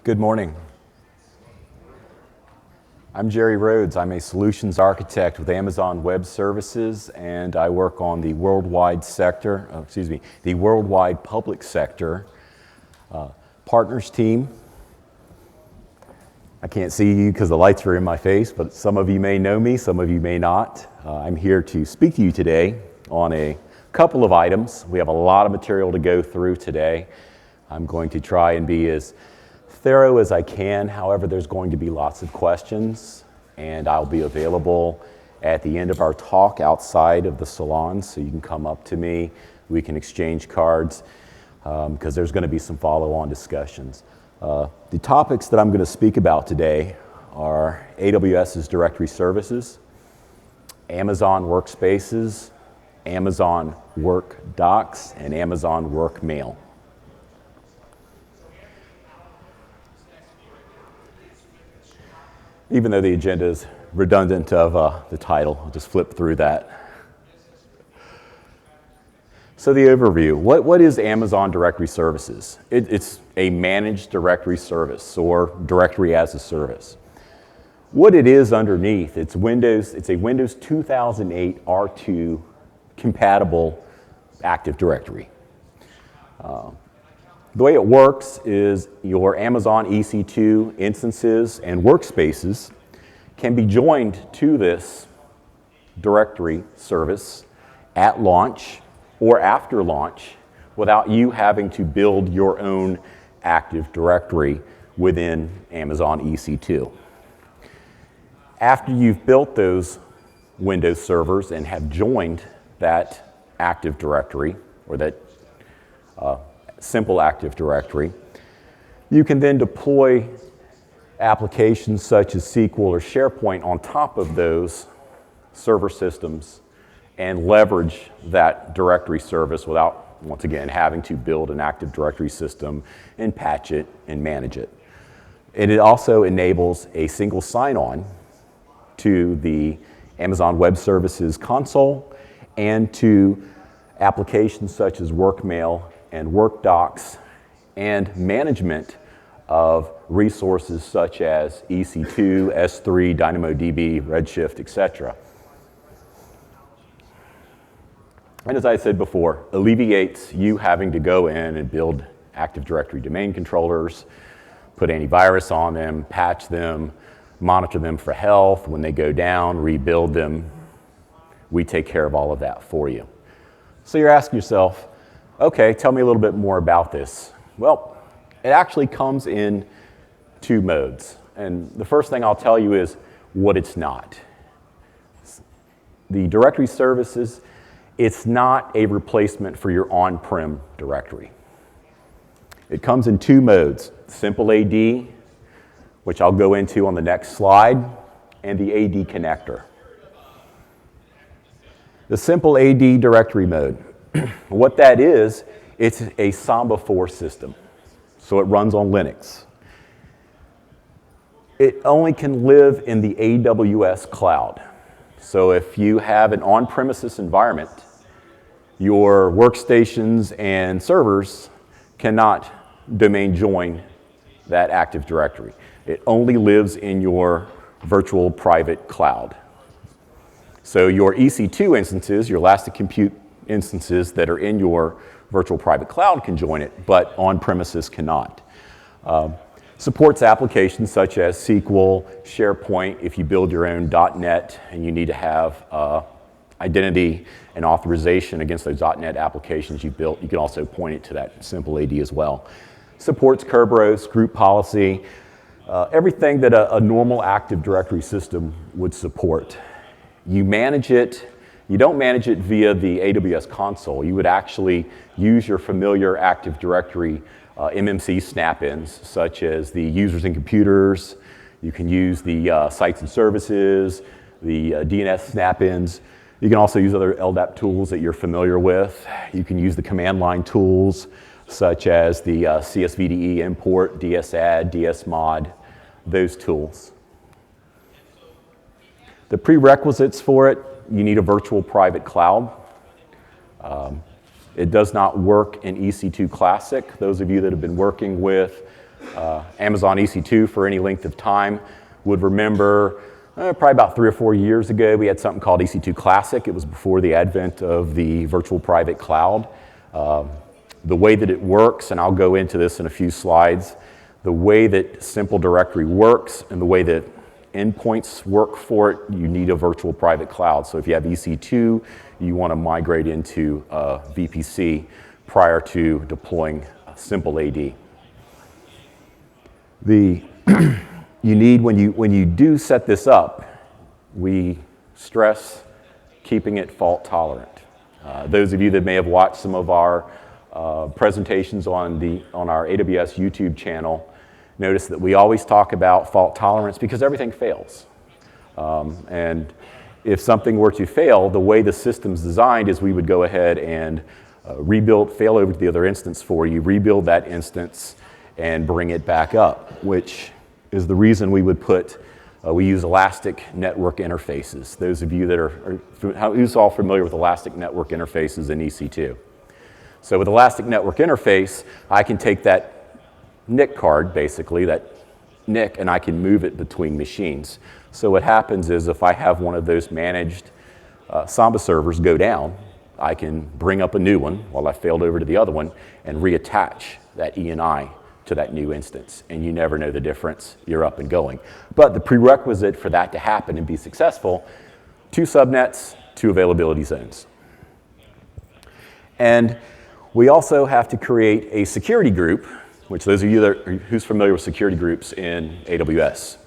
Good morning. I'm Jerry Rhoads. I'm a solutions architect with Amazon Web Services, and I work on the worldwide sector, the worldwide public sector partners team. I can't see you because the lights are in my face, but some of you may know me, some of you may not. I'm here to speak to you today on a couple of items. We have a lot of material to go through today. I'm going to try and be as thorough as I can. However, there's going to be lots of questions, and I'll be available at the end of our talk outside of the salon, so you can come up to me. We can exchange cards because there's going to be some follow-on discussions. The topics that I'm going to speak about today are AWS's directory services, Amazon WorkSpaces, Amazon WorkDocs, and Amazon WorkMail. Even though the agenda is redundant of the title, I'll just flip through that. So the overview, what is Amazon Directory Services? It's a managed directory service or directory as a service. What it is underneath, it's a Windows 2008 R2 compatible Active Directory. The way it works is your Amazon EC2 instances and workspaces can be joined to this directory service at launch or after launch without you having to build your own Active Directory within Amazon EC2. After you've built those Windows servers and have joined that Active Directory or that simple Active Directory, you can then deploy applications such as SQL or SharePoint on top of those server systems and leverage that directory service without, once again, having to build an Active Directory system and patch it and manage it. And it also enables a single sign-on to the Amazon Web Services console and to applications such as WorkMail and WorkDocs and management of resources such as EC2, S3, DynamoDB, Redshift, etc. And as I said before, alleviates you having to go in and build Active Directory domain controllers, put antivirus on them, patch them, monitor them for health. When they go down, rebuild them. We take care of all of that for you. So you're asking yourself, okay, tell me a little bit more about this. Well, it actually comes in two modes. And the first thing I'll tell you is what it's not. The directory services, it's not a replacement for your on-prem directory. It comes in two modes, Simple AD, which I'll go into on the next slide, and the AD connector. The Simple AD directory mode. What that is, it's a Samba 4 system, so it runs on Linux. It only can live in the AWS cloud. So if you have an on-premises environment, your workstations and servers cannot domain join that Active Directory. It only lives in your virtual private cloud. So your EC2 instances, your Elastic Compute instances that are in your virtual private cloud can join it, but on-premises cannot. Supports applications such as SQL, SharePoint. If you build your own .NET and you need to have identity and authorization against those .NET applications you built, you can also point it to that Simple AD as well. Supports Kerberos, group policy, everything that a normal Active Directory system would support. You manage it. You don't manage it via the AWS console. You would actually use your familiar Active Directory MMC snap-ins, such as the users and computers. You can use the sites and services, the DNS snap-ins. You can also use other LDAP tools that you're familiar with. You can use the command line tools, such as the CSVDE import, dsadd, dsmod, those tools. The prerequisites for it, you need a virtual private cloud. It does not work in EC2 Classic. Those of you that have been working with Amazon EC2 for any length of time would remember probably about 3 or 4 years ago, we had something called EC2 Classic. It was before the advent of the virtual private cloud. The way that it works, and I'll go into this in a few slides, the way that Simple Directory works and the way that endpoints work for it, you need a virtual private cloud. So if you have EC2, you want to migrate into VPC prior to deploying Simple AD. You need, when you do set this up, we stress keeping it fault tolerant. Those of you that may have watched some of our presentations on our AWS YouTube channel, notice that we always talk about fault tolerance because everything fails. And if something were to fail, the way the system's designed is we would go ahead and fail over to the other instance for you, rebuild that instance, and bring it back up, which is the reason we would we use elastic network interfaces. Those of you that who's all familiar with elastic network interfaces in EC2. So with elastic network interface, I can take that NIC card, basically, that NIC, and I can move it between machines. So what happens is if I have one of those managed Samba servers go down, I can bring up a new one while I failed over to the other one and reattach that ENI to that new instance, and you never know the difference. You're up and going. But the prerequisite for that to happen and be successful, 2 subnets, 2 availability zones. And we also have to create a security group, which those of you who's familiar with security groups in AWS.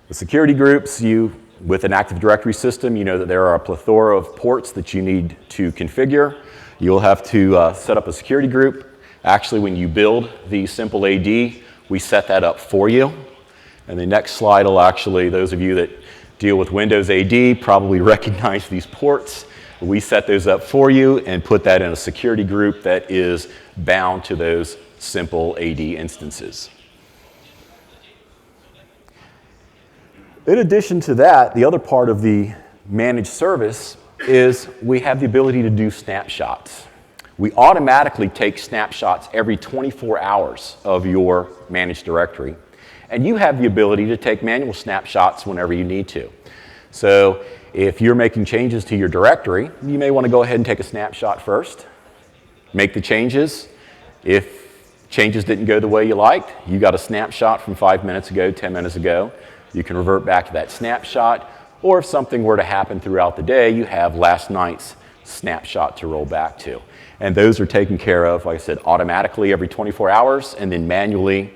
The security groups, with an Active Directory system, you know that there are a plethora of ports that you need to configure. You'll have to set up a security group. Actually, when you build the Simple AD, we set that up for you. And the next slide will actually, those of you that deal with Windows AD probably recognize these ports. We set those up for you and put that in a security group that is bound to those Simple AD instances. In addition to that, the other part of the managed service is we have the ability to do snapshots. We automatically take snapshots every 24 hours of your managed directory, and you have the ability to take manual snapshots whenever you need to. So if you're making changes to your directory, you may want to go ahead and take a snapshot first, make the changes. If changes didn't go the way you liked, you got a snapshot from 5 minutes ago, 10 minutes ago, you can revert back to that snapshot, or if something were to happen throughout the day, you have last night's snapshot to roll back to. And those are taken care of, like I said, automatically every 24 hours, and then manually,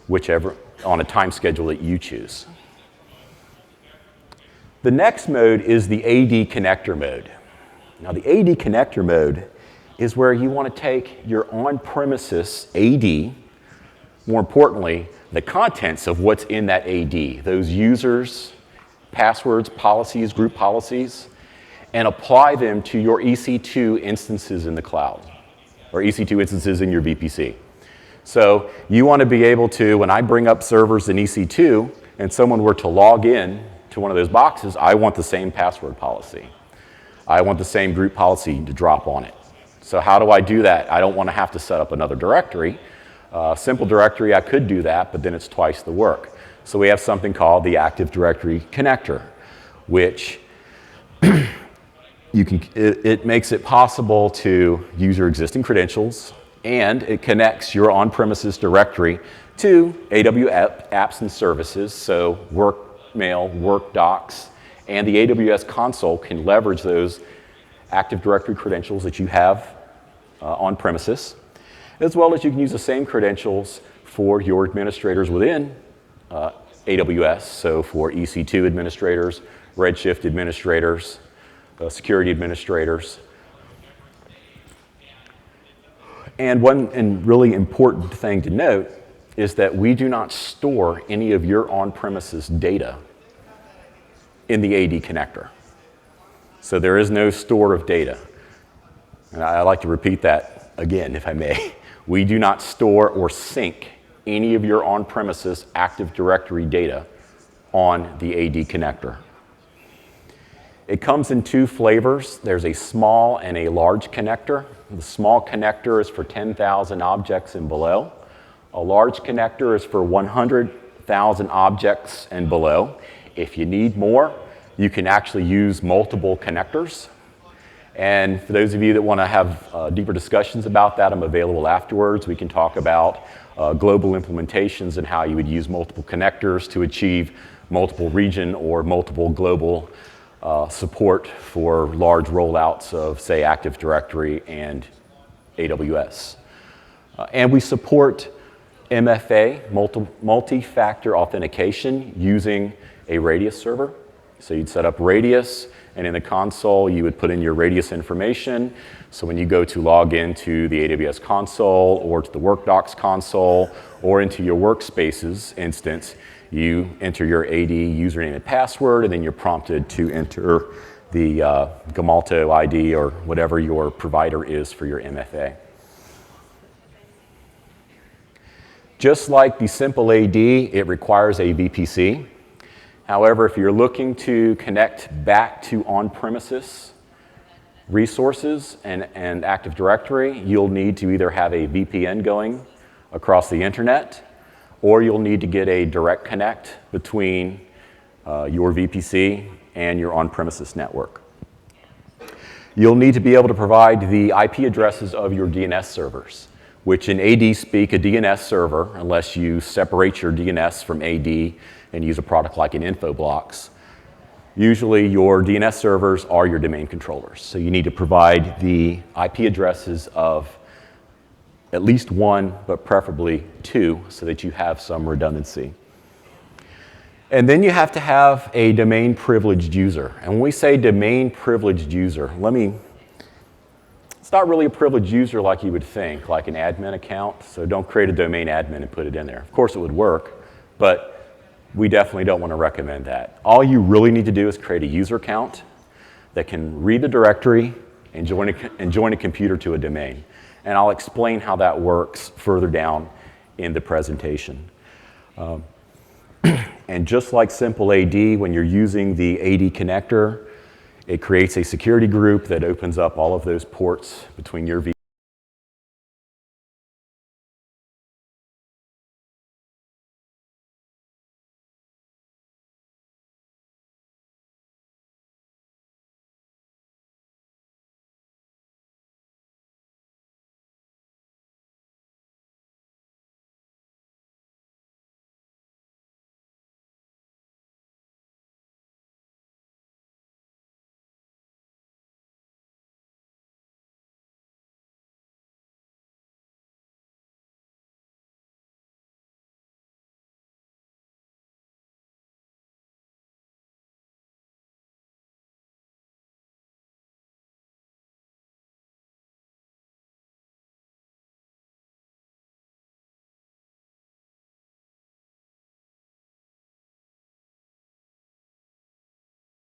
whichever, on a time schedule that you choose. The next mode is the AD connector mode. Now, the AD connector mode is where you want to take your on-premises AD, more importantly, the contents of what's in that AD, those users, passwords, policies, group policies, and apply them to your EC2 instances in the cloud, or EC2 instances in your VPC. So you want to be able to, when I bring up servers in EC2 and someone were to log in to one of those boxes, I want the same password policy. I want the same group policy to drop on it. So how do I do that? I don't want to have to set up another directory. Simple Directory, I could do that, but then it's twice the work. So we have something called the Active Directory connector, which it makes it possible to use your existing credentials, and it connects your on-premises directory to AWS apps and services, so WorkMail, WorkDocs, and the AWS console can leverage those Active Directory credentials that you have on premises, as well as you can use the same credentials for your administrators within AWS, so for EC2 administrators, Redshift administrators, security administrators. And one really important thing to note is that we do not store any of your on-premises data in the AD connector. So there is no store of data. And I like to repeat that again, if I may. We do not store or sync any of your on-premises Active Directory data on the AD connector. It comes in 2 flavors. There's a small and a large connector. The small connector is for 10,000 objects and below. A large connector is for 100,000 objects and below. If you need more, you can actually use multiple connectors. And for those of you that want to have deeper discussions about that, I'm available afterwards. We can talk about global implementations and how you would use multiple connectors to achieve multiple region or multiple global support for large rollouts of, say, Active Directory and AWS. And we support MFA, multi-factor authentication, using a Radius server. So you'd set up Radius, and in the console, you would put in your Radius information. So when you go to log into the AWS console or to the WorkDocs console or into your WorkSpaces instance, you enter your AD username and password, and then you're prompted to enter the Gemalto ID or whatever your provider is for your MFA. Just like the simple AD, it requires a VPC. However, if you're looking to connect back to on-premises resources and Active Directory, you'll need to either have a VPN going across the internet, or you'll need to get a direct connect between your VPC and your on-premises network. You'll need to be able to provide the IP addresses of your DNS servers, which in AD speak, a DNS server, unless you separate your DNS from AD and use a product like an Infoblox. Usually your DNS servers are your domain controllers. So you need to provide the IP addresses of at least one, but preferably two, so that you have some redundancy. And then you have to have a domain privileged user. And when we say domain privileged user, it's not really a privileged user like you would think, like an admin account. So don't create a domain admin and put it in there. Of course it would work, but we definitely don't want to recommend that. All you really need to do is create a user account that can read the directory and join a computer to a domain. And I'll explain how that works further down in the presentation. And just like simple AD, when you're using the AD connector, it creates a security group that opens up all of those ports between your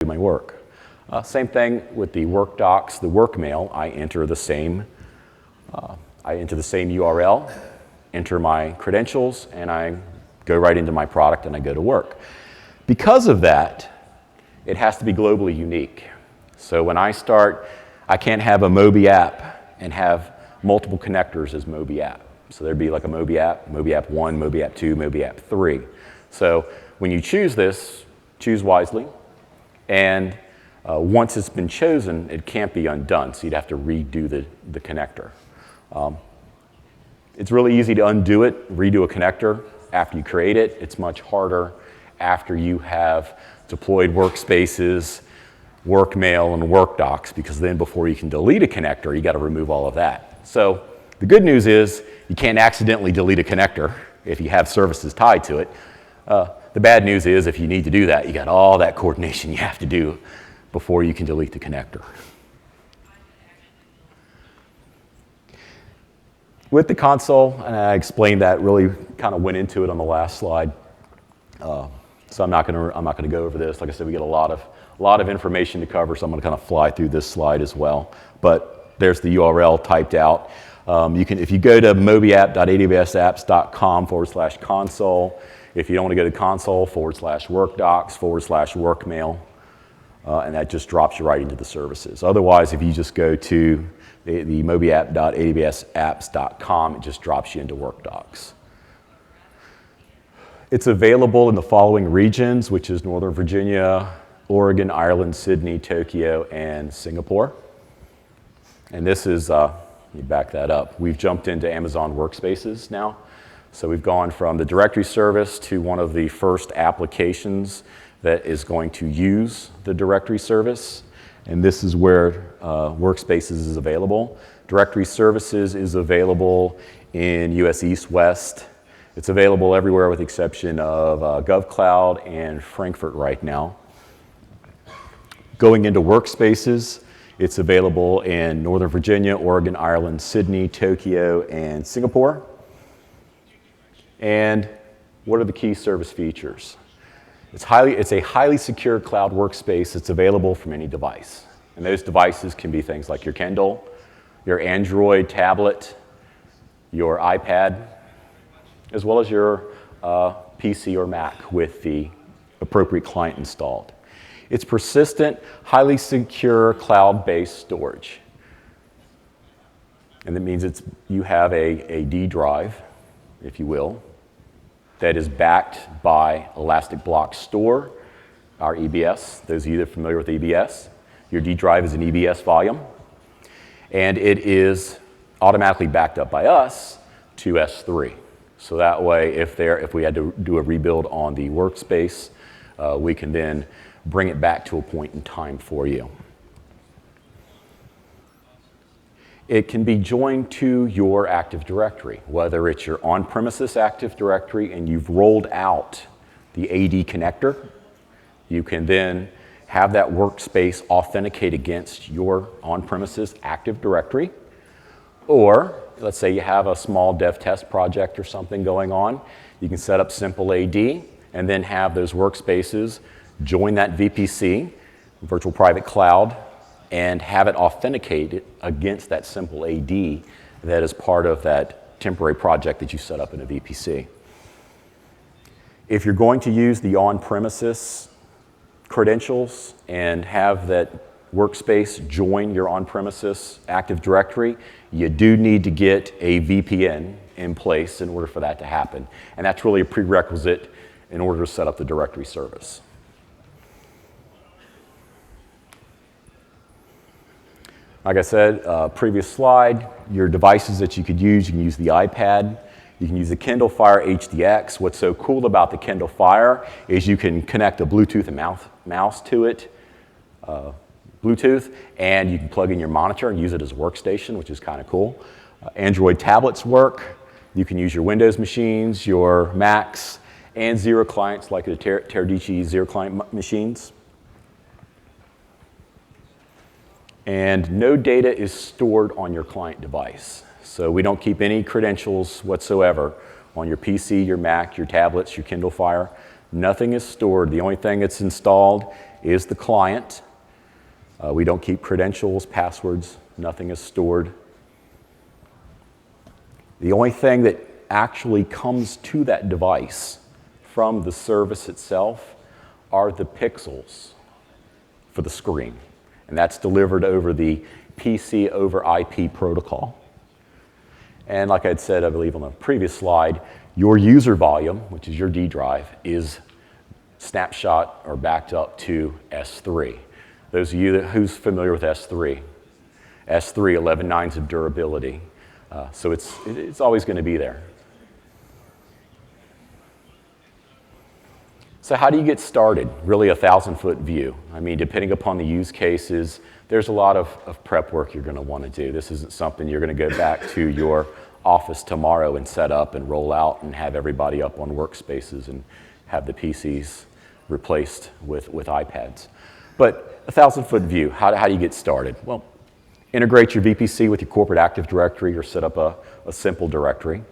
my work. Same thing with the WorkDocs, the WorkMail. I enter the same URL, enter my credentials, and I go right into my product and I go to work. Because of that, it has to be globally unique. So when I start, I can't have a Moby app and have multiple connectors as Moby app. So there'd be like a Moby app 1, Moby app 2, Moby app 3. So when you choose this, choose wisely. And once it's been chosen, it can't be undone, so you'd have to redo the connector. It's really easy to undo it, redo a connector after you create it. It's much harder after you have deployed WorkSpaces, WorkMail, and WorkDocs, because then before you can delete a connector, you got to remove all of that. So the good news is you can't accidentally delete a connector if you have services tied to it. The bad news is if you need to do that, you got all that coordination you have to do before you can delete the connector. With the console, and I explained that, really kind of went into it on the last slide. So I'm not going to go over this. Like I said, we get a lot of information to cover, so I'm going to kind of fly through this slide as well. But there's the URL typed out. If you go to mobyApp.awsapps.com/console, if you don't want to go to console/workdocs/workmail, and that just drops you right into the services. Otherwise, if you just go to the mobyApp.awsapps.com, it just drops you into WorkDocs. It's available in the following regions, which is Northern Virginia, Oregon, Ireland, Sydney, Tokyo, and Singapore. And this is, let me back that up. We've jumped into Amazon WorkSpaces now. So we've gone from the directory service to one of the first applications that is going to use the directory service. And this is where WorkSpaces is available. Directory services is available in US East West. It's available everywhere with the exception of GovCloud and Frankfurt right now. Going into WorkSpaces, it's available in Northern Virginia, Oregon, Ireland, Sydney, Tokyo, and Singapore. And what are the key service features? It's a highly secure cloud workspace that's available from any device. And those devices can be things like your Kindle, your Android tablet, your iPad, as well as your PC or Mac with the appropriate client installed. It's persistent, highly secure, cloud-based storage. And that means you have a D drive, if you will, that is backed by Elastic Block Store, our EBS. Those of you that are familiar with EBS, your D drive is an EBS volume. And it is automatically backed up by us to S3. So that way, if we had to do a rebuild on the workspace, we can then bring it back to a point in time for you. It can be joined to your Active Directory, whether it's your on-premises Active Directory and you've rolled out the AD connector. You can then have that workspace authenticate against your on-premises Active Directory. Or, let's say you have a small dev test project or something going on, you can set up simple AD and then have those workspaces join that VPC, Virtual Private Cloud, and have it authenticated against that simple AD that is part of that temporary project that you set up in a VPC. If you're going to use the on-premises credentials and have that workspace join your on-premises Active Directory, you do need to get a VPN in place in order for that to happen. And that's really a prerequisite in order to set up the directory service. Like I said, previous slide, your devices that you could use, you can use the iPad, you can use the Kindle Fire HDX. What's so cool about the Kindle Fire is you can connect a Bluetooth and mouse to it, Bluetooth, and you can plug in your monitor and use it as a workstation, which is kind of cool. Android tablets work. You can use your Windows machines, your Macs, and Zero clients like the Teradici Zero client machines. And no data is stored on your client device. So we don't keep any credentials whatsoever on your PC, your Mac, your tablets, your Kindle Fire. Nothing is stored. The only thing that's installed is the client. We don't keep credentials, passwords. Nothing is stored. The only thing that actually comes to that device from the service itself are the pixels for the screen. And that's delivered over the PC over IP protocol. And like I'd said, I believe on the previous slide, your user volume, which is your D drive, is snapshot or backed up to S3. Those of you who's familiar with S3, 11 nines of durability. So it's always going to be there. So how do you get started? Really a 1,000-foot view. I mean, depending upon the use cases, there's a lot of prep work you're going to want to do. This isn't something you're going to go back to your office tomorrow and set up and roll out and have everybody up on workspaces and have the PCs replaced with iPads. But a 1,000-foot view, how do you get started? Well, integrate your VPC with your corporate Active Directory or set up a simple directory.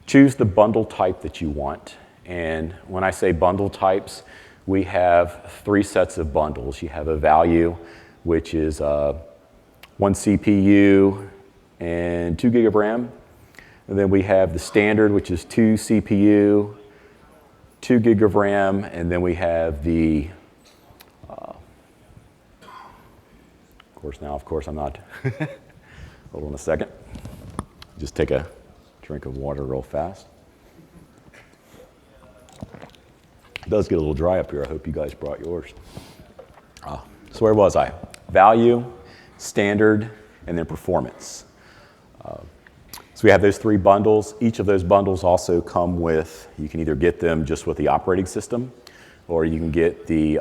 Choose the bundle type that you want. And when I say bundle types, we have 3 sets of bundles. You have a value, which is 1 CPU and 2 gig of RAM. And then we have the standard, which is 2 CPU, 2 gig of RAM, and then we have the, of course I'm not, hold on a second. Just take a drink of water real fast. does get a little dry up here. I hope you guys brought yours. So where was I? Value, standard, and then performance. So we have those 3 bundles. Each of those bundles also come with, you can either get them just with the operating system, or you can get the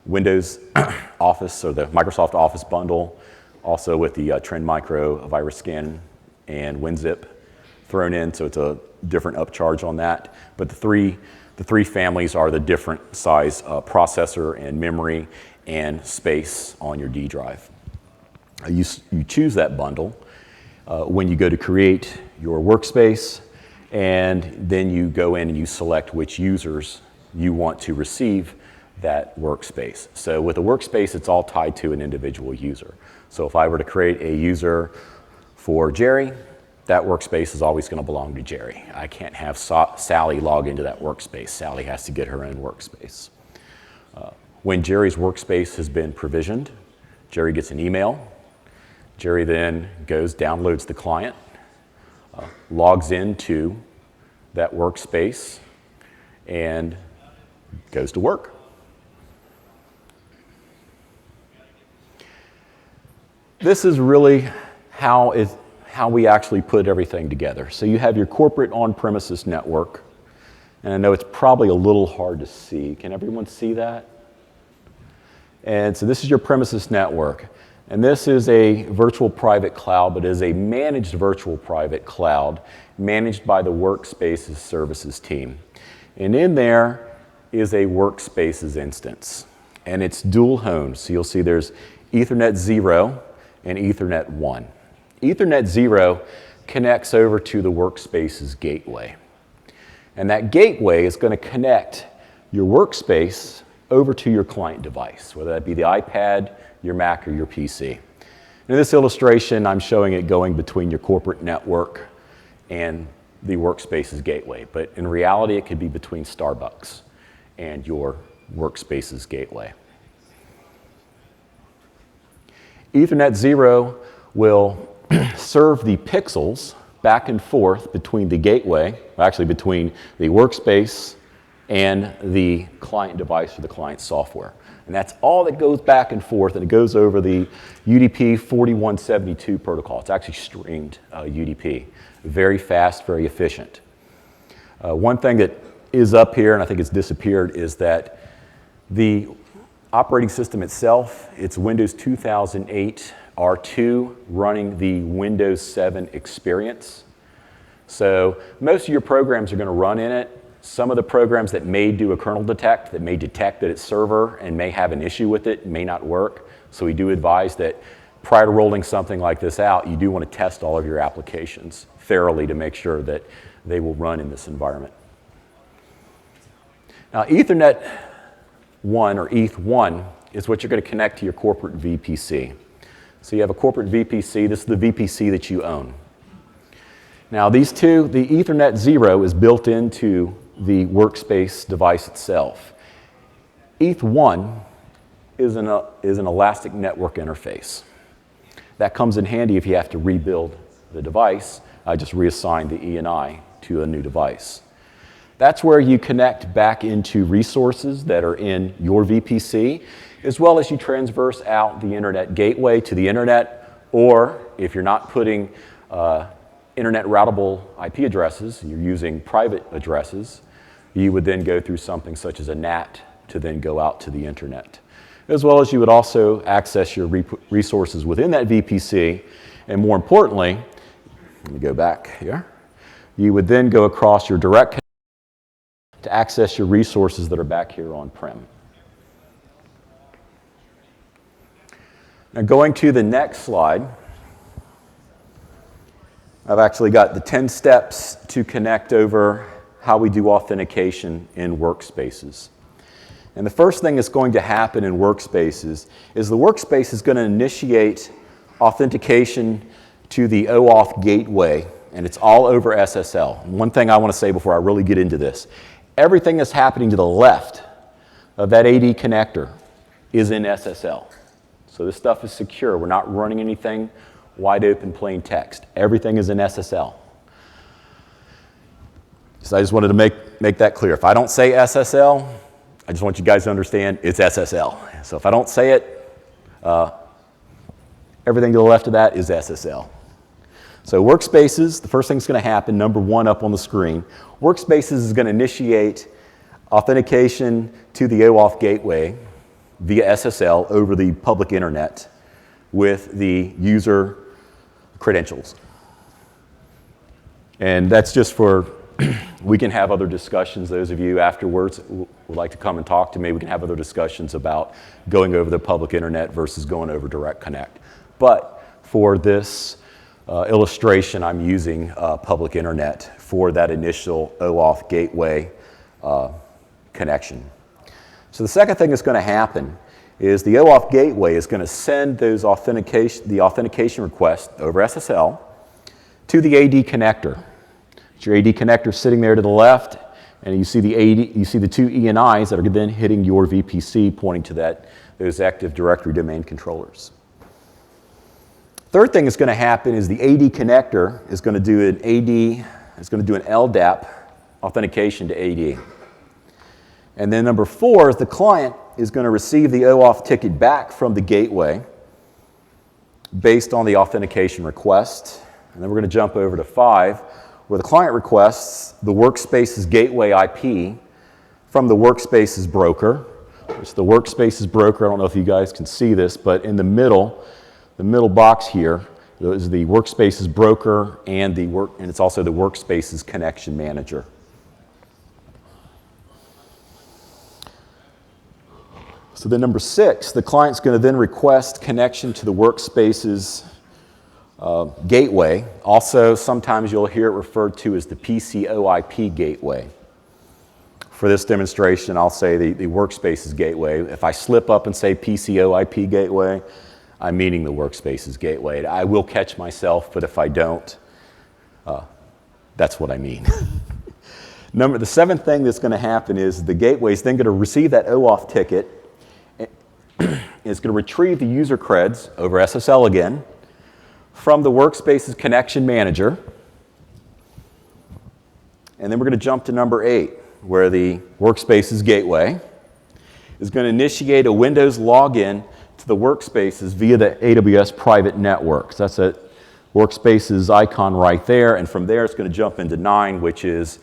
Windows Office or the Microsoft Office bundle, also with the Trend Micro virus scan and WinZip thrown in, so it's a different upcharge on that. But the three families are the different size processor and memory and space on your D drive. You choose that bundle when you go to create your workspace, and then you go in and you select which users you want to receive that workspace. So with a workspace, it's all tied to an individual user. So if I were to create a user for Jerry, that workspace is always going to belong to Jerry. I can't have Sally log into that workspace. Sally has to get her own workspace. When Jerry's workspace has been provisioned, Jerry gets an email. Jerry then goes, downloads the client, logs into that workspace, and goes to work. This is really how we actually put everything together. So you have your corporate on-premises network, and I know it's probably a little hard to see. Can everyone see that? And so this is your premises network. And this is a virtual private cloud, but it is a managed virtual private cloud managed by the WorkSpaces services team. And in there is a WorkSpaces instance, and it's dual homed. So you'll see there's Ethernet 0 and Ethernet 1. Ethernet 0 connects over to the WorkSpaces gateway. And that gateway is going to connect your workspace over to your client device, whether that be the iPad, your Mac, or your PC. In this illustration, I'm showing it going between your corporate network and the WorkSpaces gateway. But in reality, it could be between Starbucks and your WorkSpaces gateway. Ethernet 0 will serve the pixels back and forth between the gateway, actually between the workspace and the client device or the client software. And that's all that goes back and forth, and it goes over the UDP 4172 protocol. It's actually streamed UDP. Very fast, very efficient. One thing that is up here, and I think it's disappeared, is that the operating system itself, it's Windows 2008 R2 running the Windows 7 experience. So most of your programs are going to run in it. Some of the programs that may do a kernel detect, that may detect that it's server and may have an issue with it, may not work. So we do advise that prior to rolling something like this out, you do want to test all of your applications thoroughly to make sure that they will run in this environment. Now, Ethernet 1 or ETH1 is what you're going to connect to your corporate VPC. So you have a corporate VPC. This is the VPC that you own. Now, these two, the Ethernet 0 is built into the workspace device itself. ETH1 is an elastic network interface. That comes in handy if you have to rebuild the device. I just reassign the E&I to a new device. That's where you connect back into resources that are in your VPC, as well as you transverse out the internet gateway to the internet, or if you're not putting internet routable IP addresses, you're using private addresses, you would then go through something such as a NAT to then go out to the internet. As well as you would also access your resources within that VPC, and more importantly, let me go back here, you would then go across your direct connection to access your resources that are back here on-prem. Now going to the next slide, I've actually got the 10 steps to connect over how we do authentication in WorkSpaces. And the first thing that's going to happen in WorkSpaces is the workspace is going to initiate authentication to the OAuth gateway, and it's all over SSL. And one thing I want to say before I really get into this, everything that's happening to the left of that AD connector is in SSL. So this stuff is secure. We're not running anything wide open plain text. Everything is in SSL. So I just wanted to make that clear. If I don't say SSL, I just want you guys to understand it's SSL. So if I don't say it, everything to the left of that is SSL. So WorkSpaces, the first thing that's going to happen, number 1 up on the screen, WorkSpaces is going to initiate authentication to the OAuth gateway via SSL over the public internet with the user credentials. And that's just for, we can have other discussions. Those of you afterwards would like to come and talk to me, we can have other discussions about going over the public internet versus going over Direct Connect. But for this illustration, I'm using public internet for that initial OAuth gateway connection. So the second thing that's going to happen is the OAuth gateway is going to send the authentication request over SSL to the AD connector. It's your AD connector sitting there to the left, and you see the 2 ENIs that are then hitting your VPC, pointing to those Active Directory domain controllers. Third thing that's going to happen is the AD connector is going to do an LDAP authentication to AD. And then number 4 is the client is going to receive the OAuth ticket back from the gateway based on the authentication request. And then we're going to jump over to 5, where the client requests the WorkSpaces gateway IP from the WorkSpaces broker. It's the WorkSpaces broker. I don't know if you guys can see this, but in the middle box here is the WorkSpaces broker and it's also the WorkSpaces connection manager. So then number 6, the client's going to then request connection to the WorkSpaces gateway. Also, sometimes you'll hear it referred to as the PCOIP gateway. For this demonstration, I'll say the WorkSpaces gateway. If I slip up and say PCOIP gateway, I'm meaning the WorkSpaces gateway. I will catch myself, but if I don't, that's what I mean. The 7th thing that's going to happen is the gateway is then going to receive that OAuth ticket. It's going to retrieve the user creds over SSL again from the WorkSpaces connection manager. And then we're going to jump to number 8, where the WorkSpaces gateway is going to initiate a Windows login to the WorkSpaces via the AWS private network. So that's a WorkSpaces icon right there. And from there, it's going to jump into 9, which is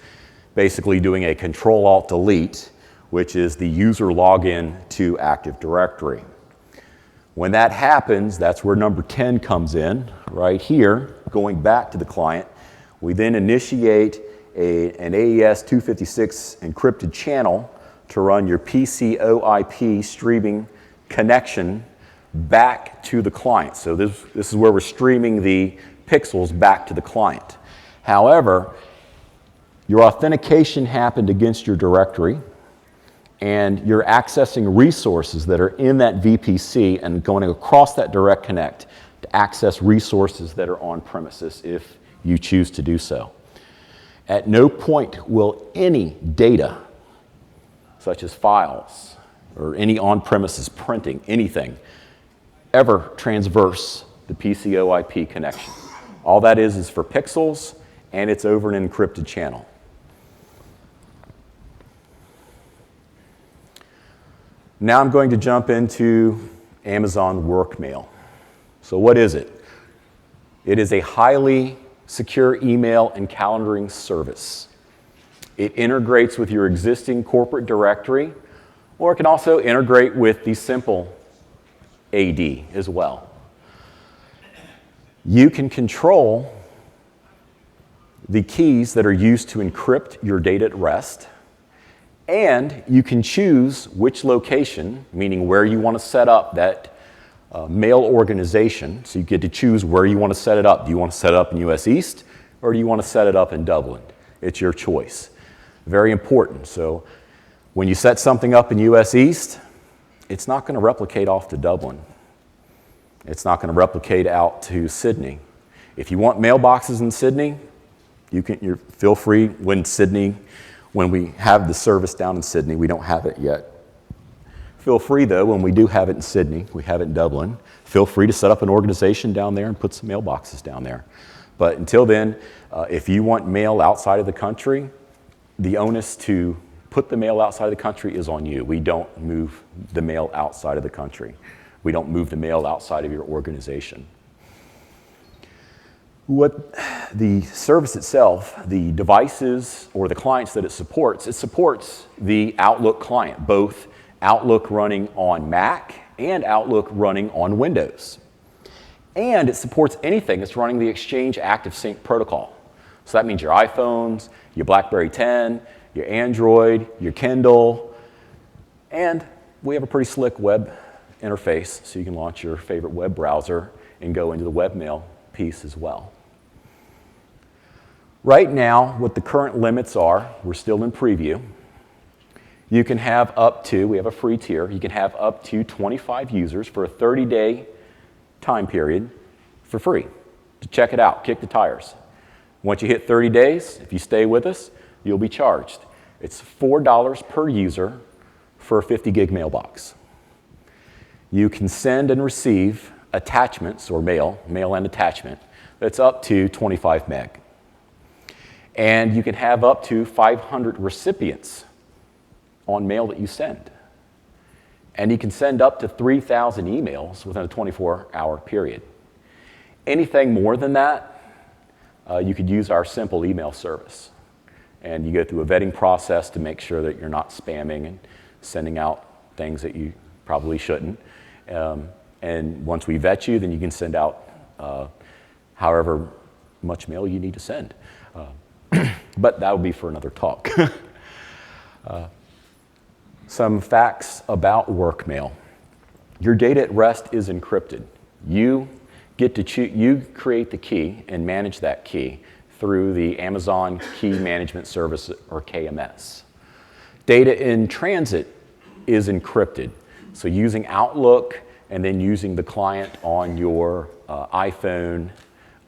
basically doing a Control-Alt-Delete, which is the user login to Active Directory. When that happens, that's where number 10 comes in, right here, going back to the client. We then initiate an AES 256 encrypted channel to run your PCOIP streaming connection back to the client. So this is where we're streaming the pixels back to the client. However, your authentication happened against your directory, and you're accessing resources that are in that VPC and going across that direct connect to access resources that are on premises if you choose to do so. At no point will any data, such as files or any on-premises printing, anything, ever transverse the PCOIP connection. All that is for pixels, and it's over an encrypted channel. Now I'm going to jump into Amazon WorkMail. So what is it? It is a highly secure email and calendaring service. It integrates with your existing corporate directory, or it can also integrate with the simple AD as well. You can control the keys that are used to encrypt your data at rest, and you can choose which location, meaning where you want to set up that mail organization. So you get to choose where you want to set it up. Do you want to set it up in US East, or do you want to set it up in Dublin? It's your choice. Very important. So when you set something up in US East, it's not going to replicate off to Dublin. It's not going to replicate out to Sydney. If you want mailboxes in Sydney, you feel free. When we have the service down in Sydney, we don't have it yet. Feel free, though, when we do have it in Sydney, we have it in Dublin, feel free to set up an organization down there and put some mailboxes down there. But until then, if you want mail outside of the country, the onus to put the mail outside of the country is on you. We don't move the mail outside of the country. We don't move the mail outside of your organization. What the service itself, the devices or the clients that it supports the Outlook client, both Outlook running on Mac and Outlook running on Windows. And it supports anything that's running the Exchange Active Sync protocol. So that means your iPhones, your BlackBerry 10, your Android, your Kindle, and we have a pretty slick web interface, so you can launch your favorite web browser and go into the WebMail piece as well. Right now, what the current limits are, we're still in preview. You can have up to, we have a free tier, you can have up to 25 users for a 30-day time period for free to check it out, kick the tires. Once you hit 30 days, if you stay with us, you'll be charged. It's $4 per user for a 50 gig mailbox. You can send and receive attachments or mail and attachment that's up to 25 meg. And you can have up to 500 recipients on mail that you send. And you can send up to 3,000 emails within a 24-hour period. Anything more than that, you could use our simple email service. And you go through a vetting process to make sure that you're not spamming and sending out things that you probably shouldn't. And once we vet you, then you can send out however much mail you need to send. But that would be for another talk. Some facts about WorkMail. Your data at rest is encrypted. You get to you create the key and manage that key through the Amazon Key Management Service, or KMS. Data in transit is encrypted. So using Outlook and then using the client on your iPhone,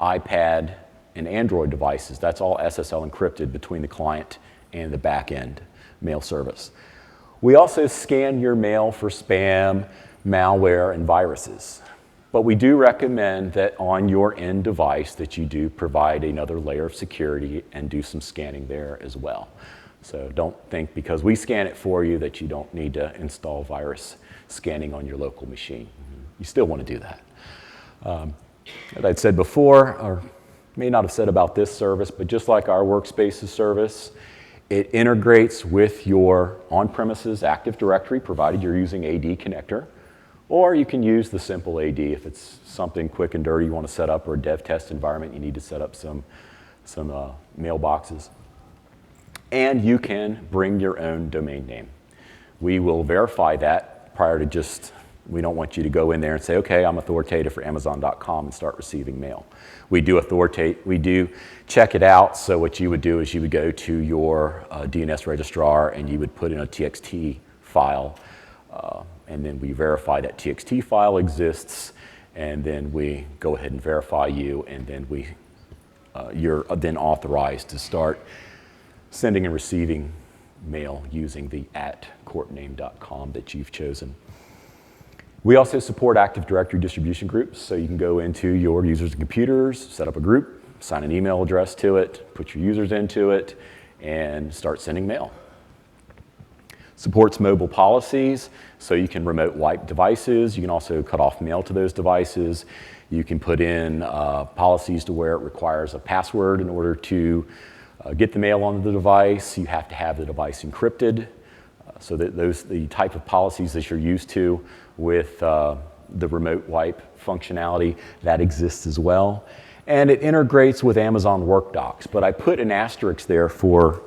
iPad, and Android devices, that's all SSL encrypted between the client and the back-end mail service. We also scan your mail for spam, malware, and viruses. But we do recommend that on your end device that you do provide another layer of security and do some scanning there as well. So don't think because we scan it for you that you don't need to install virus scanning on your local machine. You still want to do that. As I'd said before, or may not have said about this service, but just like our WorkSpaces service, it integrates with your on-premises Active Directory, provided you're using AD connector, or you can use the simple AD if it's something quick and dirty you want to set up, or a dev test environment you need to set up some mailboxes. And you can bring your own domain name. We will verify that prior to just, we don't want you to go in there and say, okay, I'm authoritative for Amazon.com and start receiving mail. We do check it out, so what you would do is you would go to your DNS registrar and you would put in a TXT file, and then we verify that TXT file exists, and then we go ahead and verify you, and then you're then authorized to start sending and receiving mail using the @courtname.com that you've chosen. We also support Active Directory distribution groups, so you can go into your users and computers, set up a group, assign an email address to it, put your users into it, and start sending mail. Supports mobile policies, so you can remote wipe devices. You can also cut off mail to those devices. You can put in policies to where it requires a password in order to get the mail onto the device. You have to have the device encrypted, so that the type of policies that you're used to with the remote wipe functionality, that exists as well. And it integrates with Amazon WorkDocs, but I put an asterisk there for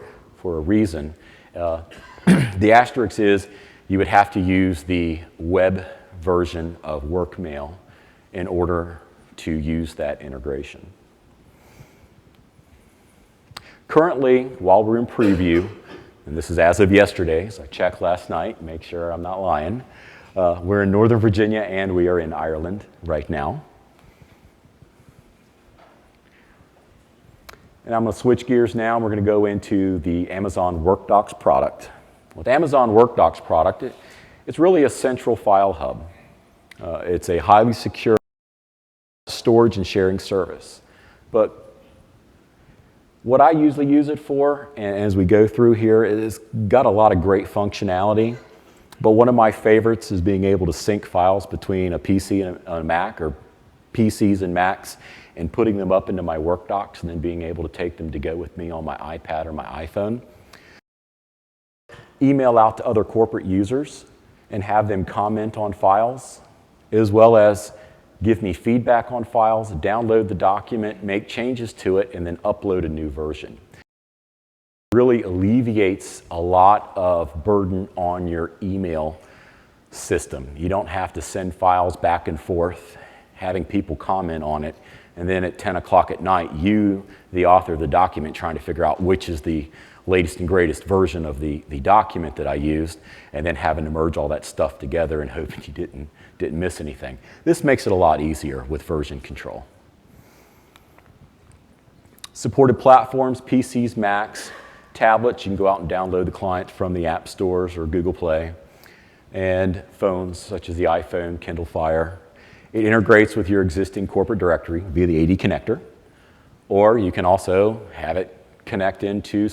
a reason. The asterisk is you would have to use the web version of WorkMail in order to use that integration. Currently, while we're in preview, and this is as of yesterday, so I checked last night, make sure I'm not lying, we're in Northern Virginia and we are in Ireland right now. And I'm going to switch gears now, and we're going to go into the Amazon WorkDocs product. With Amazon WorkDocs product, it's really a central file hub. It's a highly secure storage and sharing service. But What I usually use it for, and as we go through here, it's got a lot of great functionality. But one of my favorites is being able to sync files between a PC and a Mac, or PCs and Macs, and putting them up into my WorkDocs and then being able to take them to go with me on my iPad or my iPhone. Email out to other corporate users and have them comment on files, as well as give me feedback on files, download the document, make changes to it, and then upload a new version. It really alleviates a lot of burden on your email system. You don't have to send files back and forth, having people comment on it, and then at 10 o'clock at night, you, the author of the document, trying to figure out which is the latest and greatest version of the document that I used, and then having to merge all that stuff together and hoping you didn't miss anything. This makes it a lot easier with version control. Supported platforms, PCs, Macs, tablets. You can go out and download the client from the app stores or Google Play, and phones such as the iPhone, Kindle Fire. It integrates with your existing corporate directory via the AD connector, or you can also have it connect into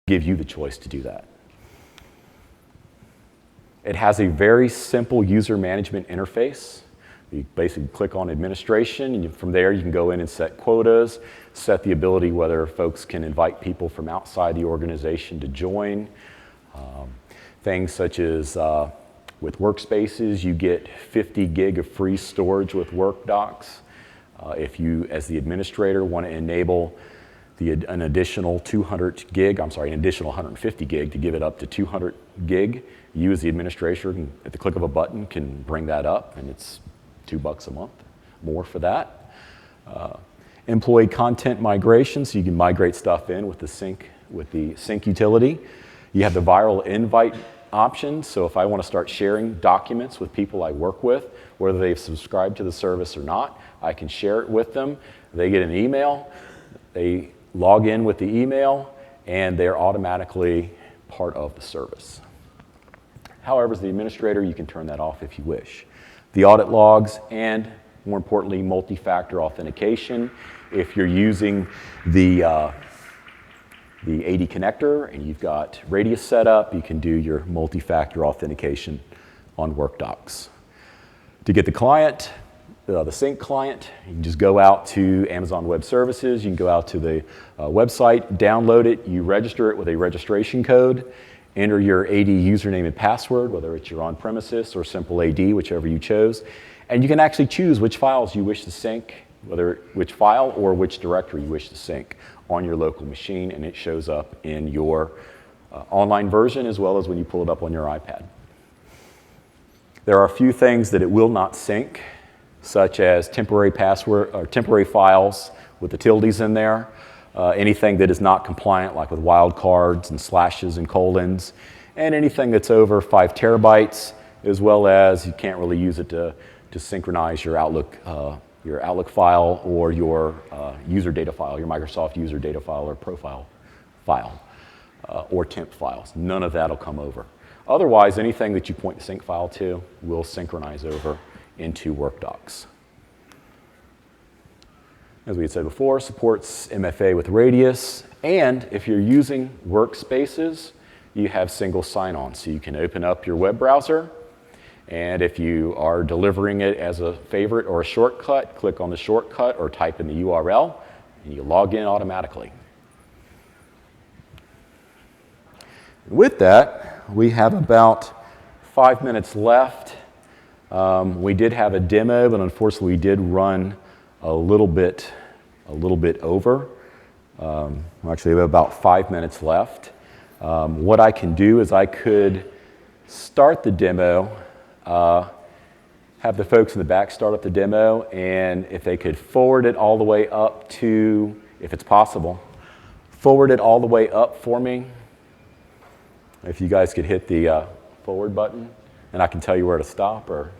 give you the choice to do that. It has a very simple user management interface. You basically click on administration, and from there you can go in and set quotas, set the ability whether folks can invite people from outside the organization to join. Things such as with WorkSpaces, you get 50 gig of free storage with WorkDocs. If you, as the administrator, want to enable an additional 150 gig to give it up to 200 gig, you as the administrator, at the click of a button, can bring that up, and it's $2 a month more for that. Employee content migration, so you can migrate stuff in with the sync utility. You have the viral invite option, so if I want to start sharing documents with people I work with, whether they've subscribed to the service or not, I can share it with them. They get an email, they log in with the email, and they're automatically part of the service. However, as the administrator, you can turn that off if you wish. The audit logs, and more importantly, multi-factor authentication. If you're using the AD connector and you've got Radius set up, you can do your multi-factor authentication on WorkDocs. To get the client, the sync client, you can just go out to Amazon Web Services, you can go out to the website, download it, you register it with a registration code, enter your AD username and password, whether it's your on-premises or simple AD, whichever you chose, and you can actually choose which files you wish to sync, which file or which directory you wish to sync on your local machine, and it shows up in your online version as well as when you pull it up on your iPad. There are a few things that it will not sync, such as temporary password or temporary files with the tildes in there, anything that is not compliant, like with wildcards and slashes and colons, and anything that's over 5 terabytes, as well as you can't really use it to synchronize your Outlook file or your user data file, your Microsoft user data file or profile file, or temp files. None of that will come over. Otherwise, anything that you point the sync file to will synchronize over into WorkDocs. As we had said before, supports MFA with Radius, and if you're using WorkSpaces, you have single sign-on. So you can open up your web browser, and if you are delivering it as a favorite or a shortcut, click on the shortcut or type in the URL, and you log in automatically. With that, we have about 5 minutes left. We did have a demo, but unfortunately we did run a little bit over. Actually, we have about 5 minutes left. What I can do is I could start the demo, have the folks in the back start up the demo, and if they could forward it all the way up to, if it's possible, forward it all the way up for me. If you guys could hit the forward button, and I can tell you where to stop. Or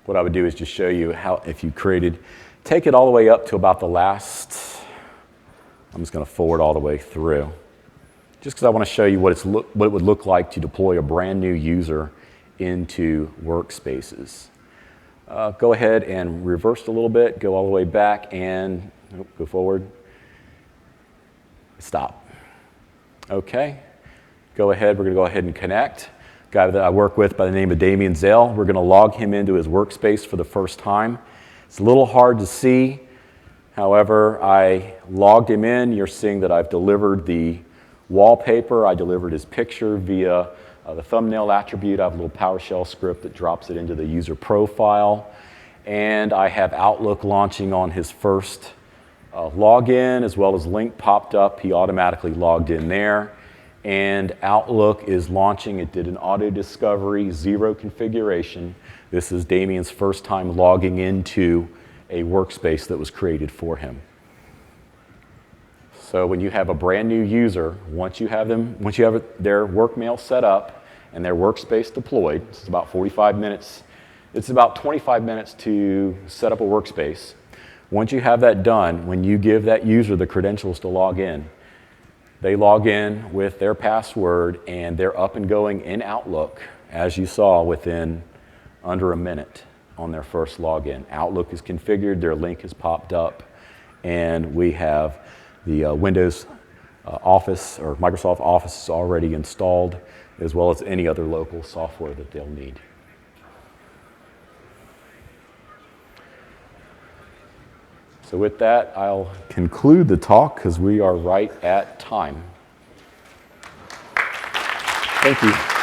what I would do is just show you how, if you created, take it all the way up to about the last, I'm just going to forward all the way through, just because I want to show you what it would look like to deploy a brand new user into WorkSpaces. Go ahead and reverse a little bit, go all the way back, and go forward. Stop. Okay. Go ahead. We're going to go ahead and connect. A guy that I work with by the name of Damien Zell. We're going to log him into his workspace for the first time. It's a little hard to see. However, I logged him in. You're seeing that I've delivered the wallpaper. I delivered his picture via the thumbnail attribute. I have a little PowerShell script that drops it into the user profile. And I have Outlook launching on his first login, as well as link popped up. He automatically logged in there. And Outlook is launching. It did an auto discovery, 0 configuration. This is Damien's first time logging into a workspace that was created for him. So when you have a brand new user, once you have their WorkMail set up and their workspace deployed, this is about 45 minutes. It's about 25 minutes to set up a workspace. Once you have that done, when you give that user the credentials to log in, they log in with their password and they're up and going in Outlook, as you saw, within under a minute on their first login. Outlook is configured, their link has popped up, and we have the Windows Office or Microsoft Office already installed, as well as any other local software that they'll need. So with that, I'll conclude the talk because we are right at time. Thank you.